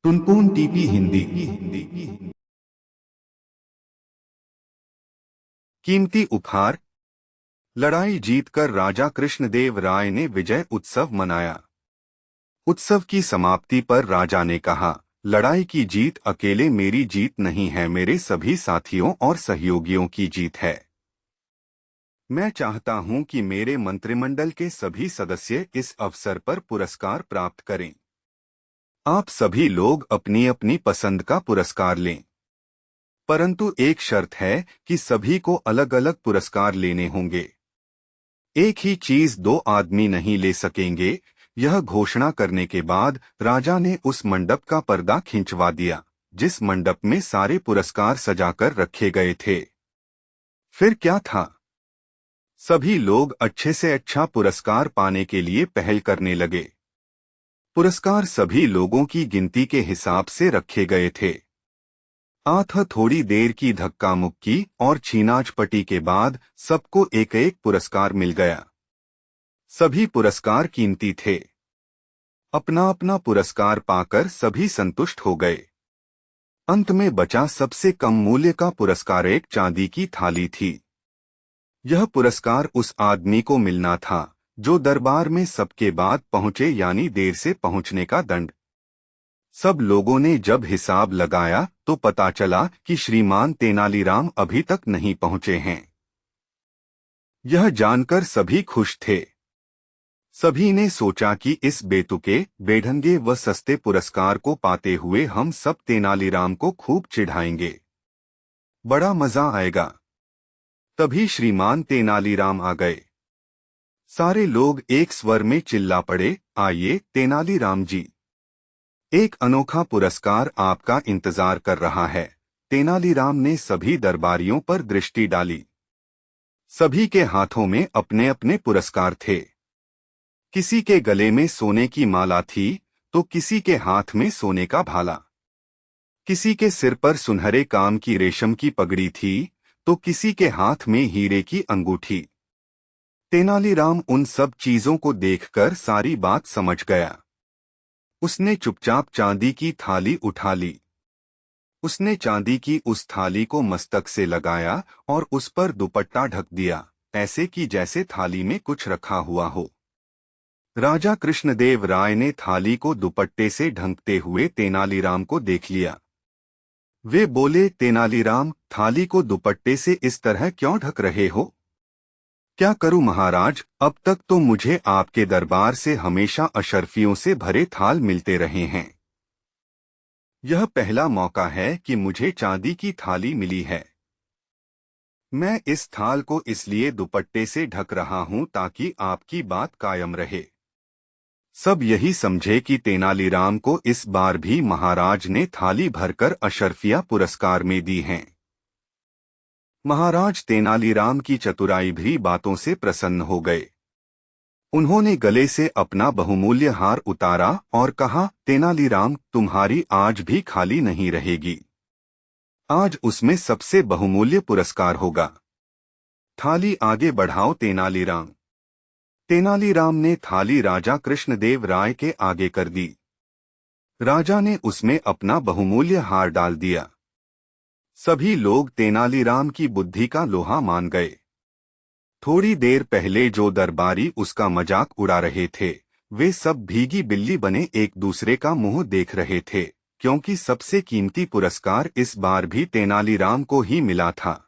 Tuntun TP Hindi. कीमती उपहार। लड़ाई जीतकर राजा कृष्णदेव राय ने विजय उत्सव मनाया। उत्सव की समाप्ति पर राजा ने कहा, लड़ाई की जीत अकेले मेरी जीत नहीं है, मेरे सभी साथियों और सहयोगियों की जीत है। मैं चाहता हूं कि मेरे मंत्रिमंडल के सभी सदस्य इस अवसर पर पुरस्कार प्राप्त करें। आप सभी लोग अपनी अपनी पसंद का पुरस्कार लें, परंतु एक शर्त है कि सभी को अलग अलग पुरस्कार लेने होंगे। एक ही चीज दो आदमी नहीं ले सकेंगे। यह घोषणा करने के बाद राजा ने उस मंडप का पर्दा खिंचवा दिया जिस मंडप में सारे पुरस्कार सजाकर रखे गए थे। फिर क्या था? सभी लोग अच्छे से अच्छा पुरस्कार पाने के लिए पहल करने लगे। पुरस्कार सभी लोगों की गिनती के हिसाब से रखे गए थे। थोड़ी देर की धक्का मुक्की और छीनाझपटी के बाद सबको एक एक पुरस्कार मिल गया। सभी पुरस्कार कीमती थे। अपना अपना पुरस्कार पाकर सभी संतुष्ट हो गए। अंत में बचा सबसे कम मूल्य का पुरस्कार एक चांदी की थाली थी। यह पुरस्कार उस आदमी को मिलना था जो दरबार में सबके बाद पहुंचे, यानी देर से पहुंचने का दंड। सब लोगों ने जब हिसाब लगाया तो पता चला कि श्रीमान तेनालीराम अभी तक नहीं पहुंचे हैं। यह जानकर सभी खुश थे। सभी ने सोचा कि इस बेतुके, बेढंगे व सस्ते पुरस्कार को पाते हुए हम सब तेनालीराम को खूब चिढ़ाएंगे। बड़ा मजा आएगा। तभी श्रीमान तेनालीराम आ गए। सारे लोग एक स्वर में चिल्ला पड़े, आइए तेनालीराम जी, एक अनोखा पुरस्कार आपका इंतजार कर रहा है। तेनालीराम ने सभी दरबारियों पर दृष्टि डाली। सभी के हाथों में अपने अपने पुरस्कार थे। किसी के गले में सोने की माला थी तो किसी के हाथ में सोने का भाला। किसी के सिर पर सुनहरे काम की रेशम की पगड़ी थी तो किसी के हाथ में हीरे की अंगूठी। तेनालीराम उन सब चीजों को देखकर सारी बात समझ गया। उसने चुपचाप चांदी की थाली उठा ली। उसने चांदी की उस थाली को मस्तक से लगाया और उस पर दुपट्टा ढक दिया, ऐसे कि जैसे थाली में कुछ रखा हुआ हो। राजा कृष्णदेव राय ने थाली को दुपट्टे से ढंकते हुए तेनालीराम को देख लिया। वे बोले, तेनालीराम, थाली को दुपट्टे से इस तरह क्यों ढक रहे हो? क्या करूं महाराज, अब तक तो मुझे आपके दरबार से हमेशा अशर्फियों से भरे थाल मिलते रहे हैं। यह पहला मौका है कि मुझे चांदी की थाली मिली है। मैं इस थाल को इसलिए दुपट्टे से ढक रहा हूं ताकि आपकी बात कायम रहे। सब यही समझे कि तेनालीराम को इस बार भी महाराज ने थाली भरकर अशर्फिया पुरस्कार में दी हैं। महाराज तेनालीराम की चतुराई भी बातों से प्रसन्न हो गए। उन्होंने गले से अपना बहुमूल्य हार उतारा और कहा, तेनालीराम, तुम्हारी आज भी खाली नहीं रहेगी। आज उसमें सबसे बहुमूल्य पुरस्कार होगा। थाली आगे बढ़ाओ तेनालीराम। तेनालीराम ने थाली राजा कृष्णदेव राय के आगे कर दी। राजा ने उसमें अपना बहुमूल्य हार डाल दिया। सभी लोग तेनालीराम की बुद्धि का लोहा मान गए। थोड़ी देर पहले जो दरबारी उसका मजाक उड़ा रहे थे, वे सब भीगी बिल्ली बने एक दूसरे का मुंह देख रहे थे, क्योंकि सबसे कीमती पुरस्कार इस बार भी तेनालीराम को ही मिला था।